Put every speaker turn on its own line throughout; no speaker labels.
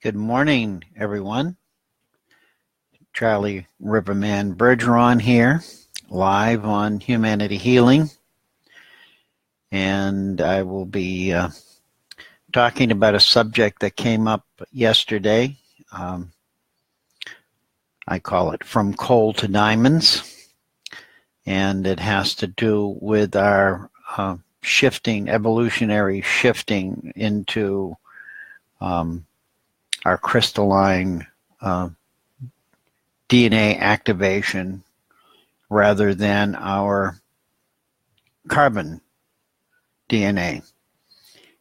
Good morning, everyone. Charlie Riverman Bergeron here, live on Humanity Healing. And I will be talking about a subject that came up yesterday. I call it From Coal to Diamonds. And it has to do with our evolutionary shifting into our crystalline DNA activation rather than our carbon DNA.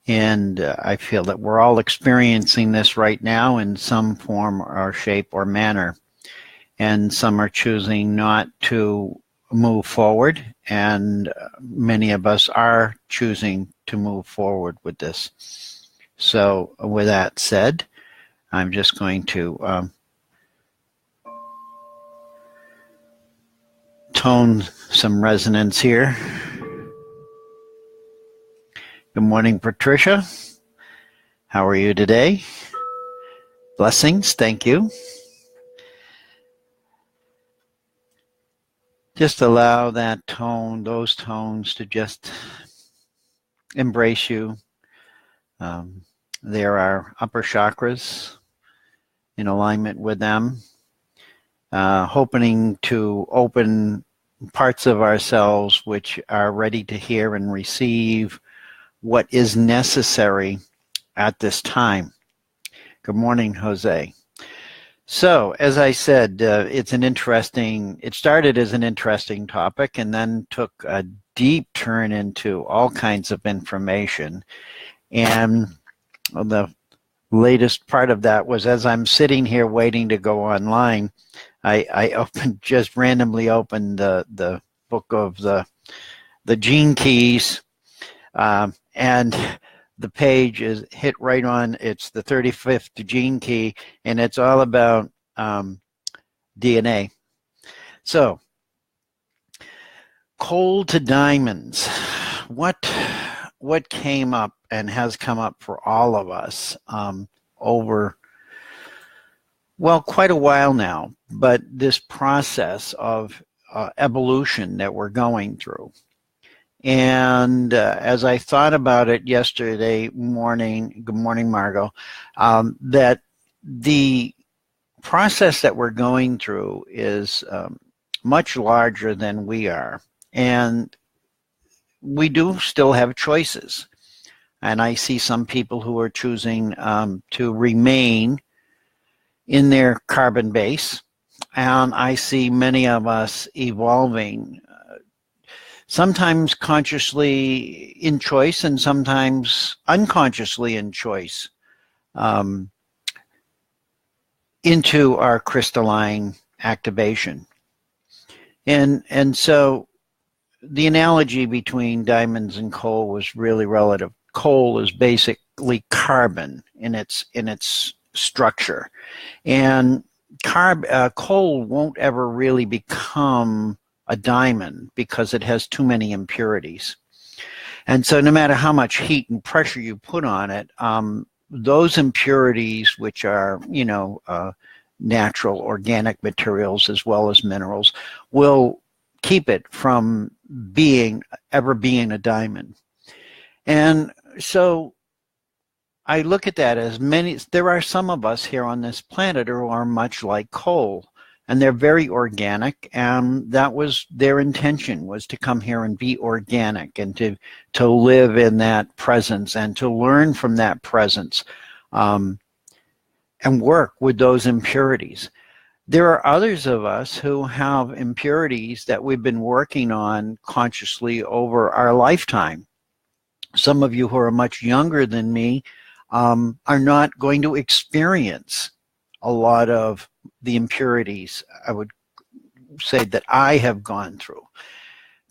And I feel that we're all experiencing this right now in some form or shape or manner. And some are choosing not to move forward, and many of us are choosing to move forward with this. So with that said, I'm just going to tone some resonance here. Good morning, Patricia. How are you today? Blessings, thank you. Just allow that tone, those tones to just embrace you. There are upper chakras in alignment with them, hoping to open parts of ourselves which are ready to hear and receive what is necessary at this time. Good morning, Jose. So, as I said, it started as an interesting topic and then took a deep turn into all kinds of information. And the latest part of that was, as I'm sitting here waiting to go online, I just randomly opened the book of the gene keys, and the page is hit right on. It's the 35th gene key, and it's all about DNA. So, coal to diamonds. What came up and has come up for all of us over, well, quite a while now, but this process of evolution that we're going through. And as I thought about it yesterday morning, good morning, Margot, that the process that we're going through is much larger than we are. And we do still have choices. And I see some people who are choosing to remain in their carbon base. And I see many of us evolving, sometimes consciously in choice and sometimes unconsciously in choice, into our crystalline activation. And so the analogy between diamonds and coal was really relative. Coal is basically carbon in its structure, and coal won't ever really become a diamond because it has too many impurities. And so no matter how much heat and pressure you put on it, those impurities, which are, natural organic materials as well as minerals, will keep it from ever being a diamond. And so I look at that as there are some of us here on this planet who are much like coal. And they're very organic, and that was their intention, was to come here and be organic and to live in that presence and to learn from that presence, and work with those impurities. There are others of us who have impurities that we've been working on consciously over our lifetime. Some of you who are much younger than me are not going to experience a lot of the impurities, I would say, that I have gone through,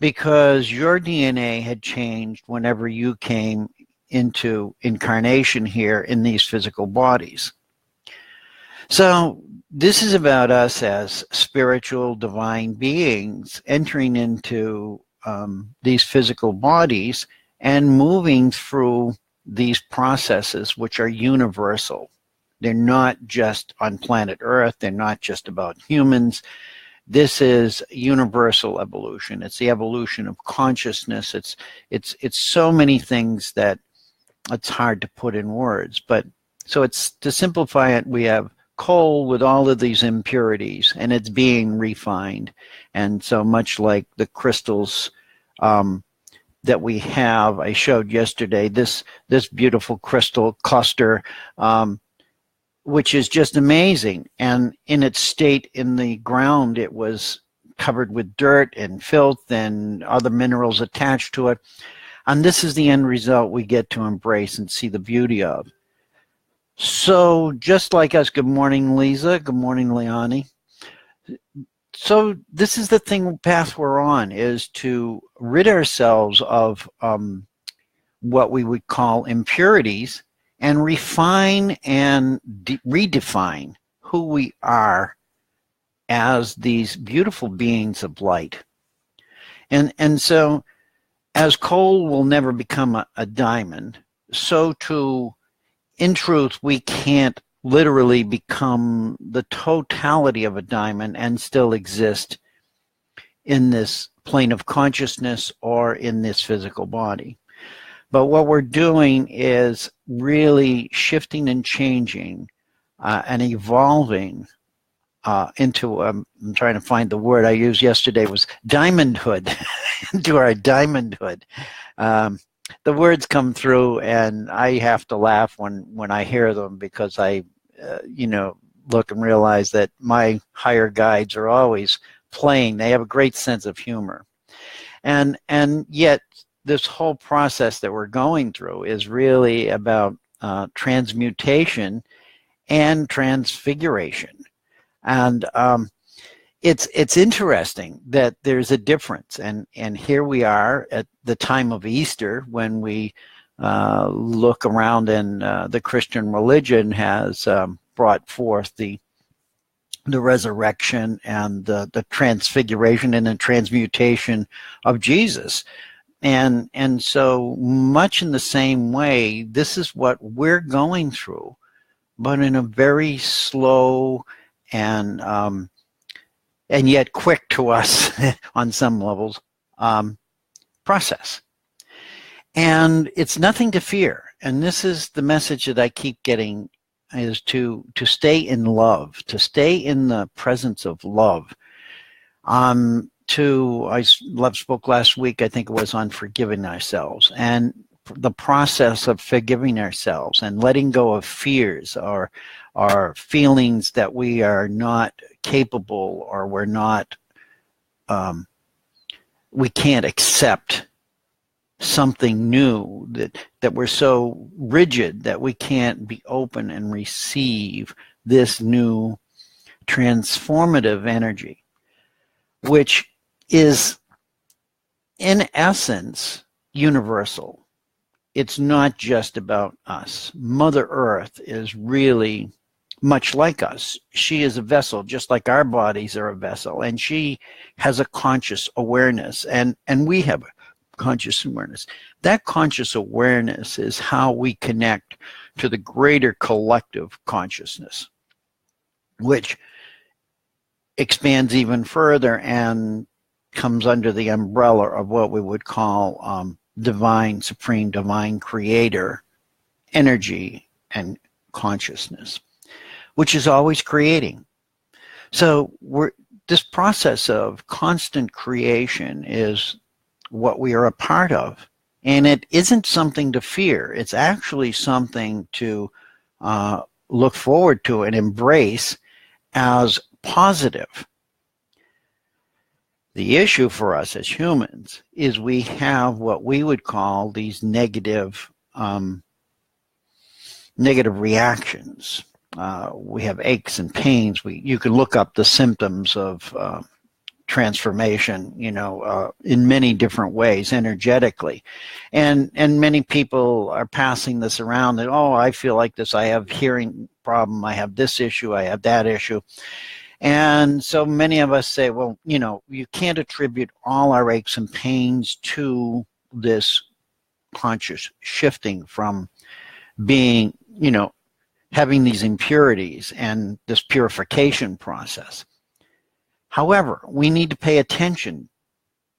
because your DNA had changed whenever you came into incarnation here in these physical bodies. So this is about us as spiritual divine beings entering into these physical bodies and moving through these processes which are universal. They're not just on planet Earth. They're not just about humans. This is universal evolution. It's the evolution of consciousness. It's so many things that it's hard to put in words. But so it's, to simplify it, we have coal with all of these impurities, and it's being refined. And so much like the crystals that we have, I showed yesterday, this beautiful crystal cluster, which is just amazing. And in its state in the ground, it was covered with dirt and filth and other minerals attached to it. And this is the end result we get to embrace and see the beauty of. So just like us, good morning, Lisa. Good morning, Leonie. So this is the path we're on, is to rid ourselves of what we would call impurities and refine and redefine who we are as these beautiful beings of light. And so as coal will never become a diamond, so too, in truth, we can't literally become the totality of a diamond and still exist in this plane of consciousness or in this physical body. But what we're doing is really shifting and changing and evolving into, I'm trying to find the word I used yesterday, was diamondhood, into our diamondhood. The words come through, and I have to laugh when I hear them, because I, look and realize that my higher guides are always playing. They have a great sense of humor. And yet, this whole process that we're going through is really about transmutation and transfiguration. And it's interesting that there's a difference. And here we are at the time of Easter, when we look around, and the Christian religion has brought forth the resurrection and the transfiguration and the transmutation of Jesus. And so much in the same way, this is what we're going through, but in a very slow and yet quick to us on some levels process. And it's nothing to fear. And this is the message that I keep getting, is to stay in love, to stay in the presence of love. I spoke last week, I think it was, on forgiving ourselves, and the process of forgiving ourselves and letting go of fears or feelings that we are not capable, or we're not, we can't accept something new, that we're so rigid that we can't be open and receive this new transformative energy, which is in essence universal. It's not just about us. Mother Earth is really much like us. She is a vessel, just like our bodies are a vessel, and she has a conscious awareness, and we have a conscious awareness. That conscious awareness is how we connect to the greater collective consciousness, which expands even further and comes under the umbrella of what we would call divine, supreme, divine creator energy and consciousness, which is always creating. So this process of constant creation is what we are a part of. And it isn't something to fear. It's actually something to look forward to and embrace as positive. The issue for us as humans is we have what we would call these negative reactions. We have aches and pains. You can look up the symptoms of transformation, in many different ways energetically. And many people are passing this around that, oh, I feel like this, I have hearing problem, I have this issue, I have that issue. And so many of us say, well, you can't attribute all our aches and pains to this conscious shifting from being, having these impurities and this purification process. However, we need to pay attention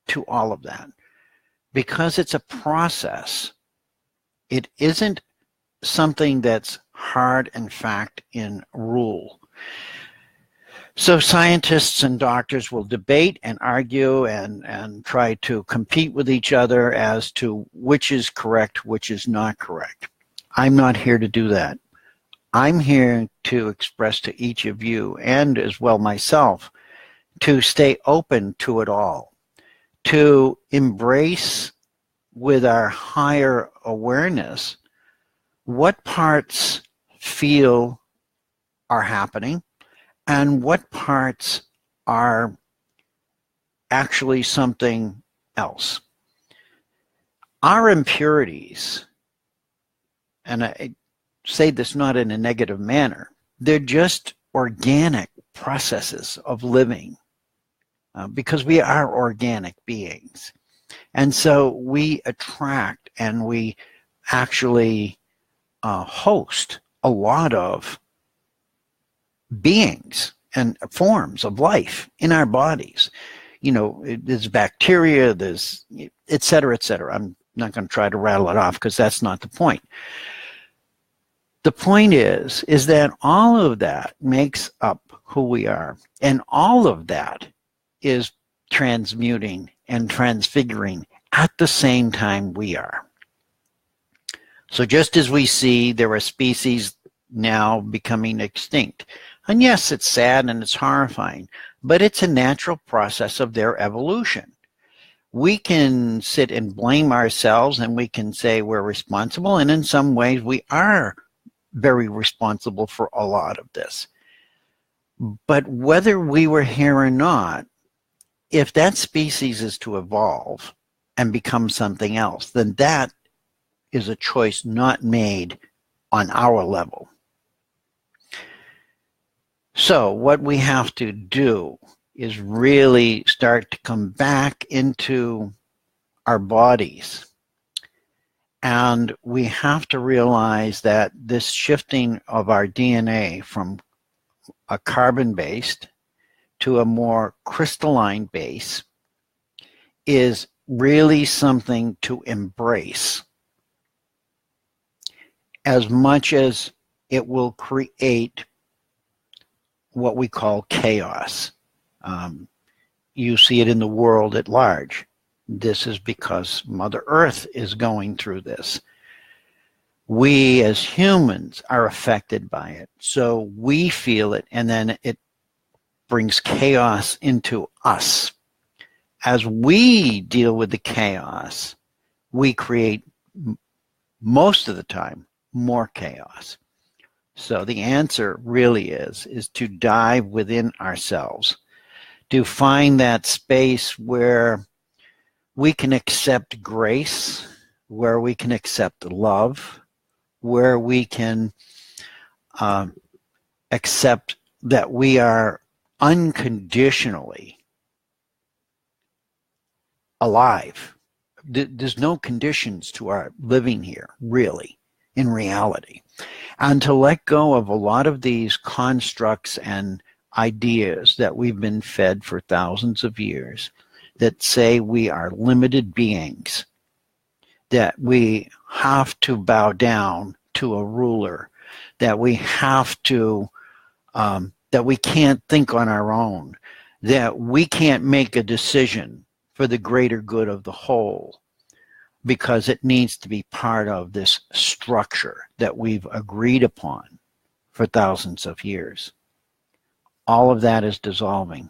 to all of that because it's a process. It isn't something that's hard and fact in rule. So scientists and doctors will debate and argue and try to compete with each other as to which is correct, which is not correct. I'm not here to do that. I'm here to express to each of you, and as well myself, to stay open to it all, to embrace with our higher awareness what parts feel are happening and what parts are actually something else. Our impurities, and I say this not in a negative manner, they're just organic processes of living because we are organic beings. And so we attract and we actually host a lot of beings and forms of life in our bodies. You know, there's bacteria, there's et cetera, et cetera. I'm not going to try to rattle it off because that's not the point. The point is that all of that makes up who we are. And all of that is transmuting and transfiguring at the same time we are. So just as we see there are species now becoming extinct, and yes, it's sad and it's horrifying, but it's a natural process of their evolution. We can sit and blame ourselves and we can say we're responsible, and in some ways we are very responsible for a lot of this. But whether we were here or not, if that species is to evolve and become something else, then that is a choice not made on our level. So what we have to do is really start to come back into our bodies. And we have to realize that this shifting of our DNA from a carbon-based to a more crystalline base is really something to embrace, as much as it will create what we call chaos. You see it in the world at large. This is because Mother Earth is going through this. We as humans are affected by it. So we feel it, and then it brings chaos into us. As we deal with the chaos, we create, most of the time, more chaos. So the answer really is to dive within ourselves, to find that space where we can accept grace, where we can accept love, where we can accept that we are unconditionally alive. There's no conditions to our living here, really, in reality. And to let go of a lot of these constructs and ideas that we've been fed for thousands of years that say we are limited beings, that we have to bow down to a ruler, that we have to, that we can't think on our own, that we can't make a decision for the greater good of the whole, because it needs to be part of this structure that we've agreed upon for thousands of years. All of that is dissolving.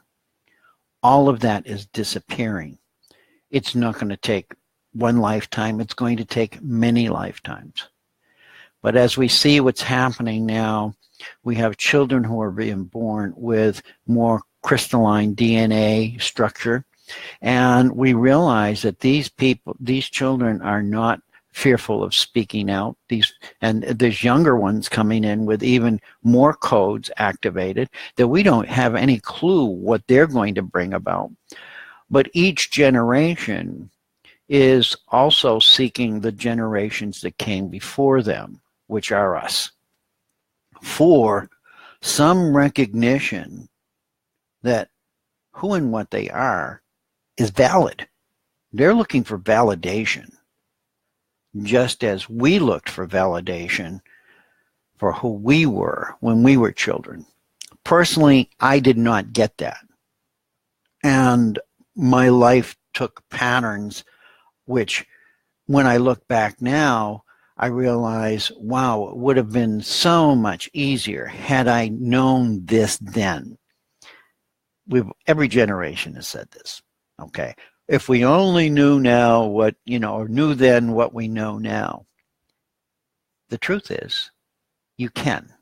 All of that is disappearing. It's not going to take one lifetime. It's going to take many lifetimes. But as we see what's happening now, we have children who are being born with more crystalline DNA structure. And we realize that these children are not fearful of speaking out. And there's younger ones coming in with even more codes activated that we don't have any clue what they're going to bring about. But each generation is also seeking the generations that came before them, which are us, for some recognition that who and what they are is valid. They're looking for validation, just as we looked for validation for who we were when we were children. Personally, I did not get that. And my life took patterns which, when I look back now, I realize, wow, it would have been so much easier had I known this then. Every generation has said this, okay? If we only knew now what, or knew then what we know now. The truth is, you can,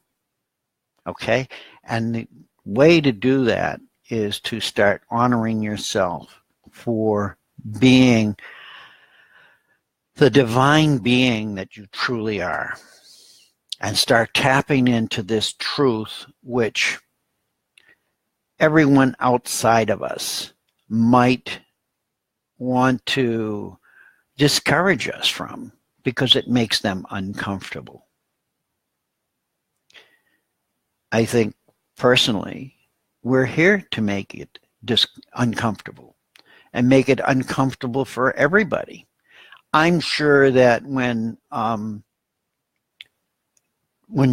okay? And the way to do that is to start honoring yourself for being the divine being that you truly are, and start tapping into this truth which everyone outside of us might want to discourage us from because it makes them uncomfortable. I think personally, we're here to make it uncomfortable, and make it uncomfortable for everybody. I'm sure that when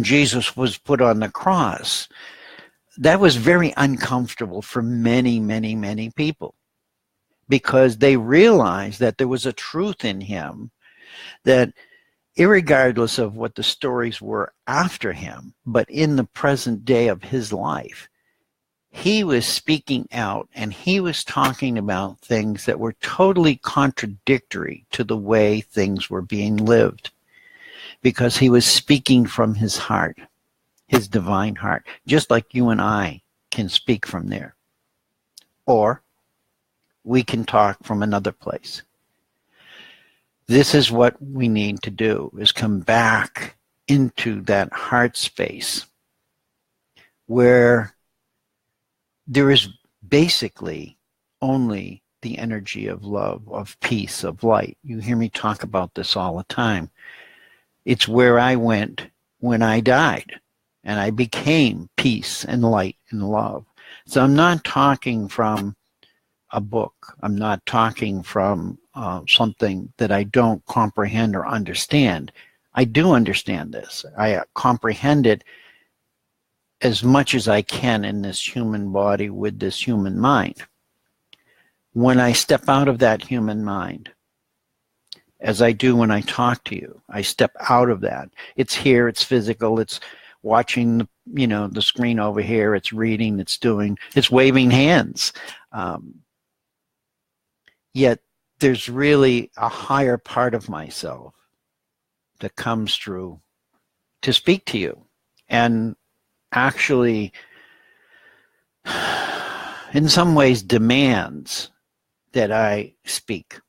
Jesus was put on the cross, that was very uncomfortable for many, many, many people, because they realized that there was a truth in him that, irregardless of what the stories were after him, but in the present day of his life, he was speaking out and he was talking about things that were totally contradictory to the way things were being lived, because he was speaking from his heart, his divine heart, just like you and I can speak from there. Or we can talk from another place. This is what we need to do, is come back into that heart space where there is basically only the energy of love, of peace, of light. You hear me talk about this all the time. It's where I went when I died, and I became peace and light and love. So I'm not talking from a book. I'm not talking from something that I don't comprehend or understand. I do understand this. I comprehend it as much as I can in this human body with this human mind. When I step out of that human mind, as I do when I talk to you, I step out of that. It's here, it's physical, it's watching the screen over here, it's reading, it's waving hands. Yet there's really a higher part of myself that comes through to speak to you, and actually in some ways demands that I speak.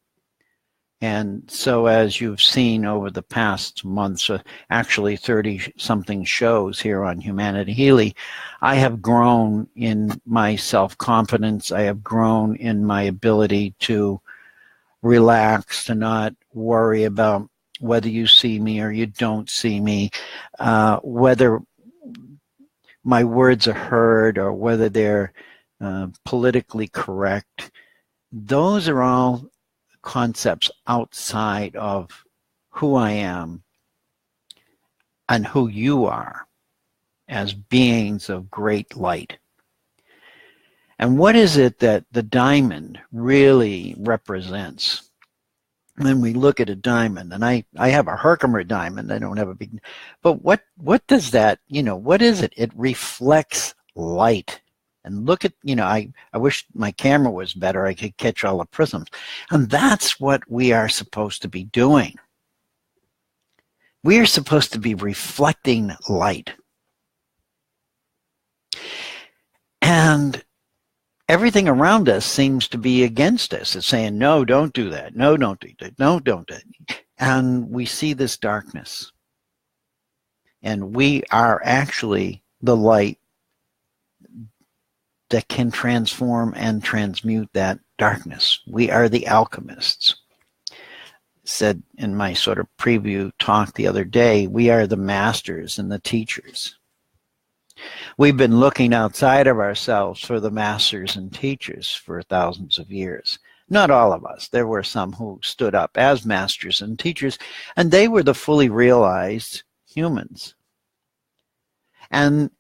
And so, as you've seen over the past months, actually 30-something shows here on Humanity Healy, I have grown in my self-confidence. I have grown in my ability to relax, to not worry about whether you see me or you don't see me, whether my words are heard or whether they're politically correct. Those are all concepts outside of who I am and who you are as beings of great light. And what is it that the diamond really represents? When we look at a diamond, and I have a Herkimer diamond, I don't have a big, but what does that, what is it? It reflects light. And look at, I wish my camera was better, I could catch all the prisms. And that's what we are supposed to be doing. We are supposed to be reflecting light. And everything around us seems to be against us. It's saying, no, don't do that. No, don't do that. No, don't do that. And we see this darkness. And we are actually the light that can transform and transmute that darkness. We are the alchemists. Said in my sort of preview talk the other day, we are the masters and the teachers. We've been looking outside of ourselves for the masters and teachers for thousands of years. Not all of us. There were some who stood up as masters and teachers, and they were the fully realized humans. And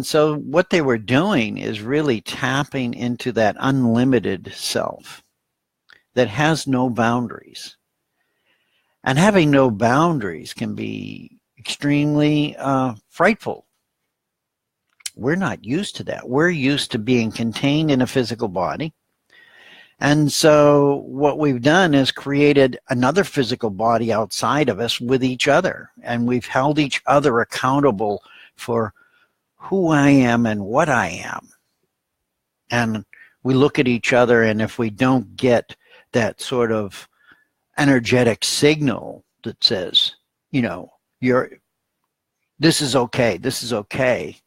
so what they were doing is really tapping into that unlimited self that has no boundaries. And having no boundaries can be extremely frightful. We're not used to that. We're used to being contained in a physical body. And so what we've done is created another physical body outside of us with each other. And we've held each other accountable for who I am and what I am. And we look at each other, and if we don't get that sort of energetic signal that says, you know, this is okay, this is okay.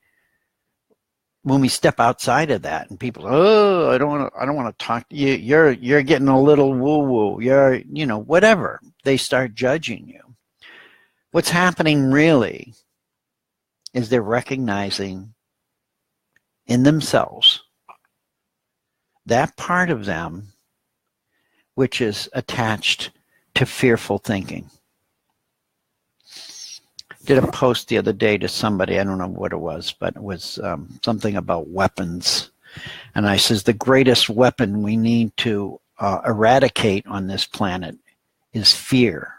When we step outside of that, and people, oh, I don't want to talk to you. You're getting a little woo-woo. You're, you know, whatever. They start judging you. What's happening really is they're recognizing in themselves that part of them which is attached to fearful thinking. Did a post the other day to somebody, I don't know what it was, but it was something about weapons. And I says, the greatest weapon we need to eradicate on this planet is fear.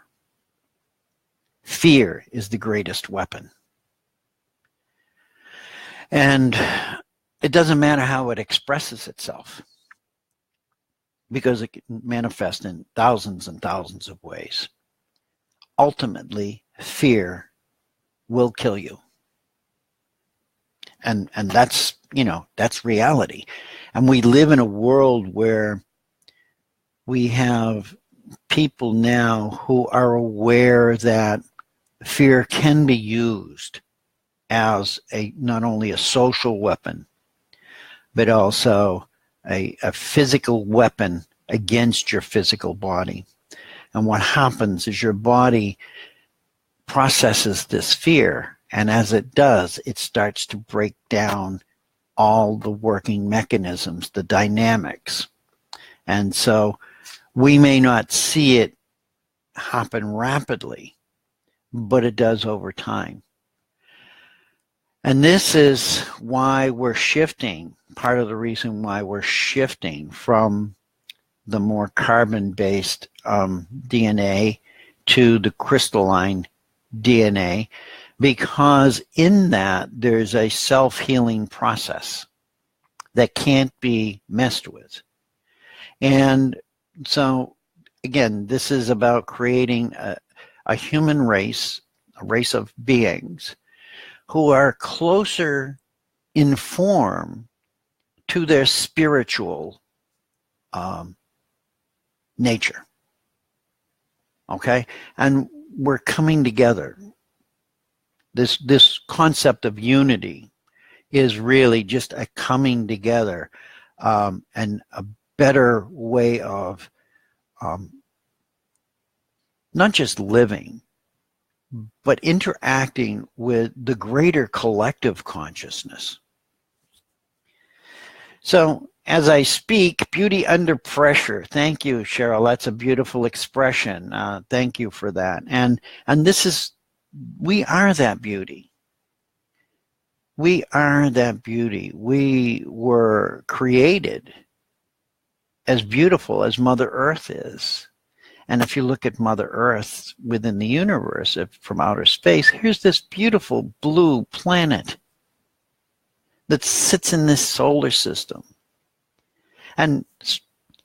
Fear is the greatest weapon. And it doesn't matter how it expresses itself, because it can manifest in thousands and thousands of ways. Ultimately, fear will kill you. And that's, you know, that's reality. And we live in a world where we have people now who are aware that fear can be used as not only a social weapon, but also a physical weapon against your physical body. And what happens is your body processes this fear, and as it does, it starts to break down all the working mechanisms, the dynamics. And so we may not see it happen rapidly, but it does over time. And this is why we're shifting, part of the reason why we're shifting from the more carbon-based DNA to the crystalline DNA, because in that there's a self-healing process that can't be messed with. And so, again, this is about creating a human race, a race of beings who are closer in form to their spiritual nature. Okay? And we're coming together. This concept of unity is really just a coming together and a better way of not just living, but interacting with the greater collective consciousness. So as I speak, beauty under pressure. Thank you, Cheryl. That's a beautiful expression. Thank you for that. And this is, we are that beauty. We are that beauty. We were created as beautiful as Mother Earth is. And if you look at Mother Earth within the universe, from outer space, here's this beautiful blue planet that sits in this solar system. And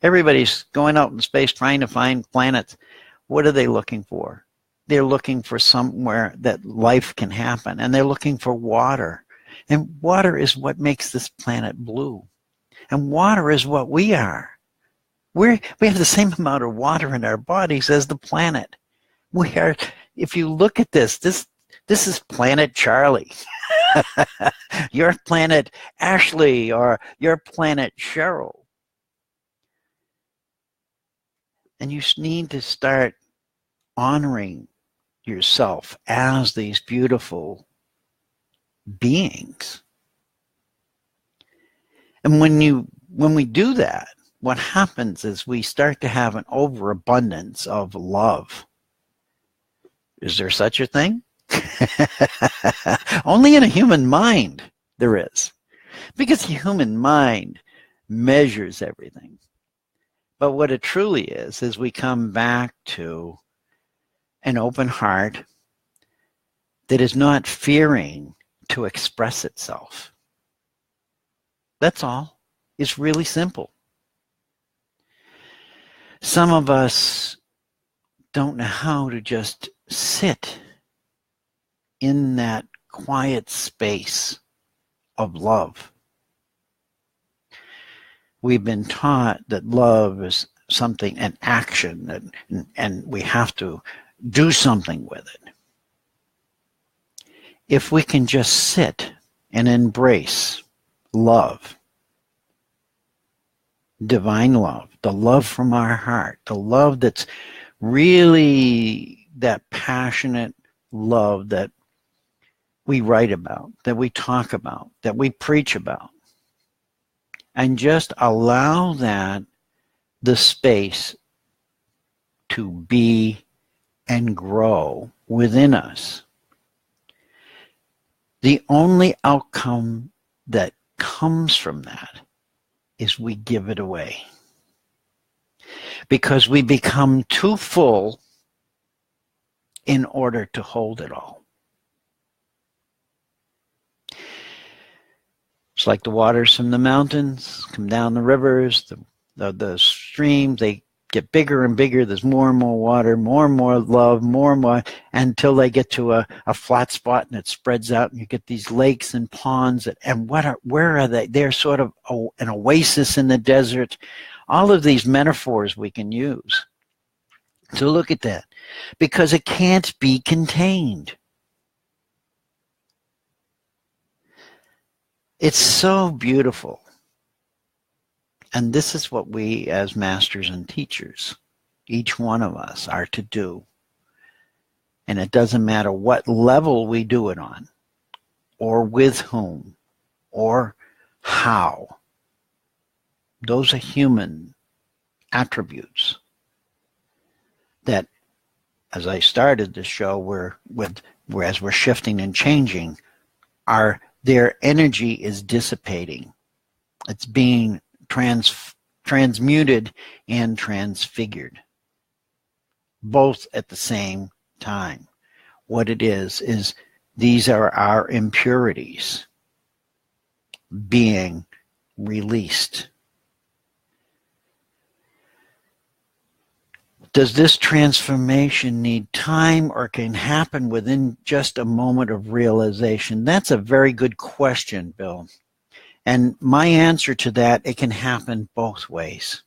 everybody's going out in space trying to find planets. What are they looking for? They're looking for somewhere that life can happen. And they're looking for water. And water is what makes this planet blue. And water is what we are. We have the same amount of water in our bodies as the planet. We are, if you look at this is planet Charlie. Your planet Ashley, or your planet Cheryl. And you need to start honoring yourself as these beautiful beings. And when we do that, what happens is we start to have an overabundance of love. Is there such a thing? Only in a human mind there is. Because the human mind measures everything. But what it truly is we come back to an open heart that is not fearing to express itself. That's all. It's really simple. Some of us don't know how to just sit in that quiet space of love. We've been taught that love is something, an action, and we have to do something with it. If we can just sit and embrace love, divine love, the love from our heart, the love that's really that passionate love that we write about, that we talk about, that we preach about, and just allow that the space to be and grow within us. The only outcome that comes from that is we give it away. Because we become too full in order to hold it all. It's like the waters from the mountains come down the rivers, the streams, they get bigger and bigger. There's more and more water, more and more love, more and more, until they get to a flat spot and it spreads out and you get these lakes and ponds. And where are they? They're sort of an oasis in the desert. All of these metaphors we can use to look at that, because it can't be contained. It's so beautiful. And this is what we as masters and teachers, each one of us, are to do. And it doesn't matter what level we do it on, or with whom, or how. Those are human attributes that, as I started the show, as we're shifting and changing, their energy is dissipating. It's being transmuted and transfigured, both at the same time. What it is these are our impurities being released. Does this transformation need time, or can happen within just a moment of realization? That's a very good question, Bill. And my answer to that, it can happen both ways.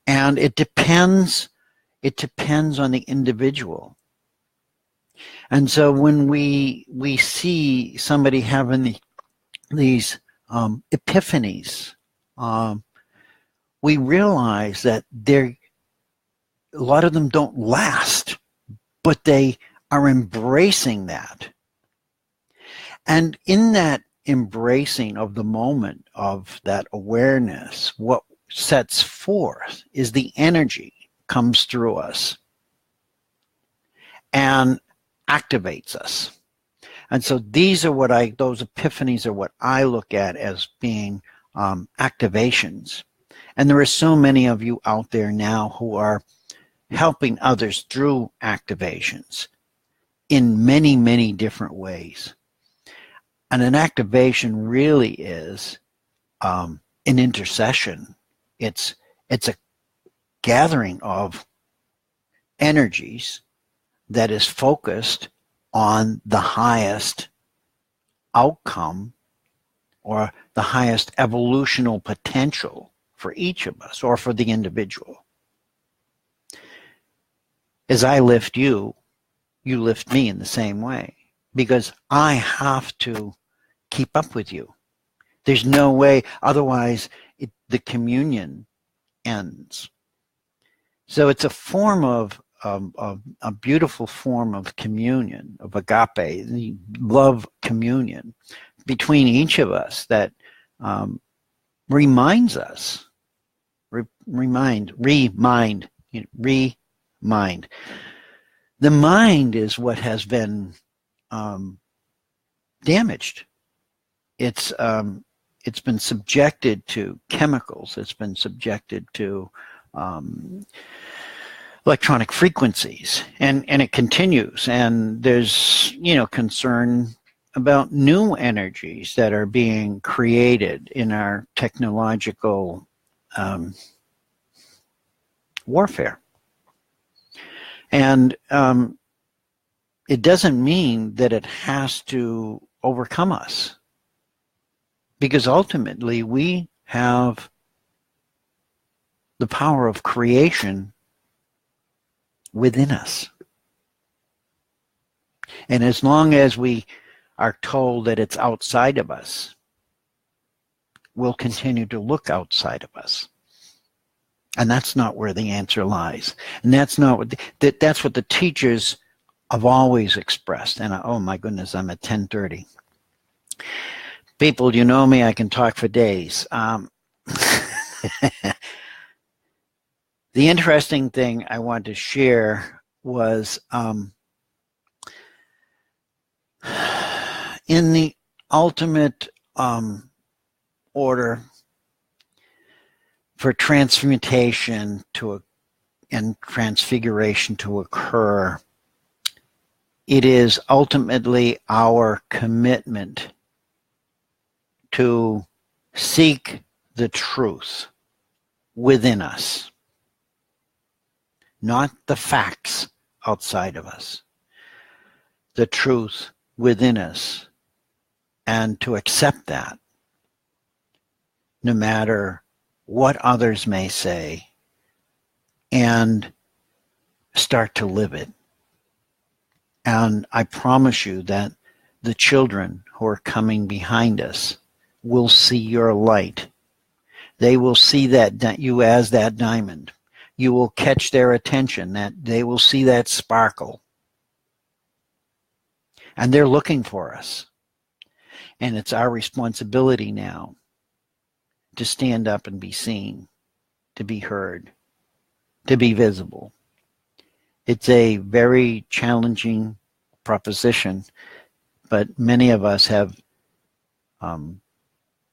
And it depends on the individual. And so when we see somebody having these epiphanies, we realize that a lot of them don't last, but they are embracing that. And in that embracing of the moment of that awareness, what sets forth is the energy comes through us and activates us. And so those epiphanies are what I look at as being activations. And there are so many of you out there now who are helping others through activations in many, many different ways. And an activation really is an intercession. It's a gathering of energies that is focused on the highest outcome or the highest evolutional potential for each of us or for the individual. As I lift you, you lift me in the same way, because I have to keep up with you. There's no way, otherwise the communion ends. So it's a form of a beautiful form of communion, of agape, the love communion between each of us that reminds us, remind. The mind is what has been damaged. It's been subjected to chemicals. It's been subjected to electronic frequencies, and it continues. And there's concern about new energies that are being created in our technological warfare. And it doesn't mean that it has to overcome us, because ultimately we have the power of creation within us. And as long as we are told that it's outside of us, we'll continue to look outside of us. And that's not where the answer lies. And that's not what that's what the teachers have always expressed. And oh my goodness, I'm at 10:30. People, you know me, I can talk for days. The interesting thing I wanted to share was in the ultimate order for transmutation and transfiguration to occur, it is ultimately our commitment to seek the truth within us, not the facts outside of us, the truth within us, and to accept that no matter what others may say, and start to live it. And I promise you that the children who are coming behind us will see your light. They will see that you as that diamond. You will catch their attention, that they will see that sparkle. And they're looking for us. And it's our responsibility now to stand up and be seen, to be heard, to be visible. It's a very challenging proposition, but many of us have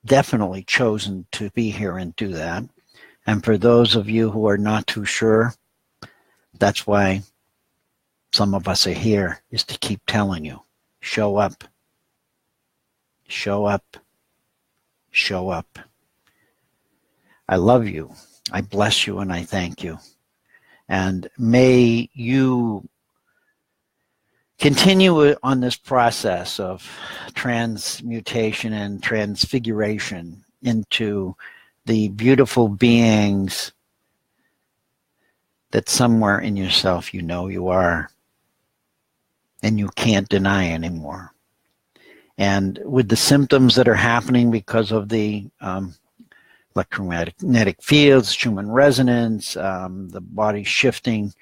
definitely chosen to be here and do that. And for those of you who are not too sure, that's why some of us are here, is to keep telling you, show up, show up, show up. I love you, I bless you, and I thank you. And may you continue on this process of transmutation and transfiguration into the beautiful beings that somewhere in yourself you know you are, and you can't deny anymore. And with the symptoms that are happening because of the electromagnetic fields, Schumann resonance, the body shifting,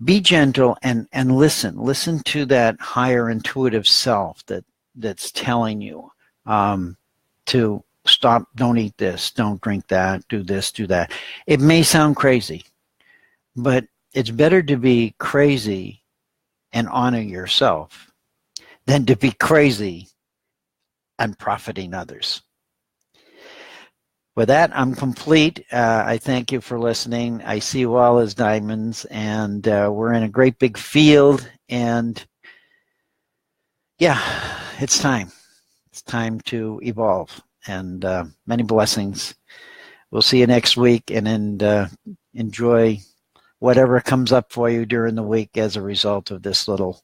be gentle and listen. Listen to that higher intuitive self that's telling you to stop, don't eat this, don't drink that, do this, do that. It may sound crazy, but it's better to be crazy and honor yourself than to be crazy and profiting others. With that, I'm complete. I thank you for listening. I see you all as diamonds, and we're in a great big field. And yeah, it's time. It's time to evolve. And many blessings. We'll see you next week, and enjoy whatever comes up for you during the week as a result of this little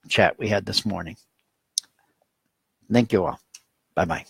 chat we had this morning. Thank you all. Bye-bye.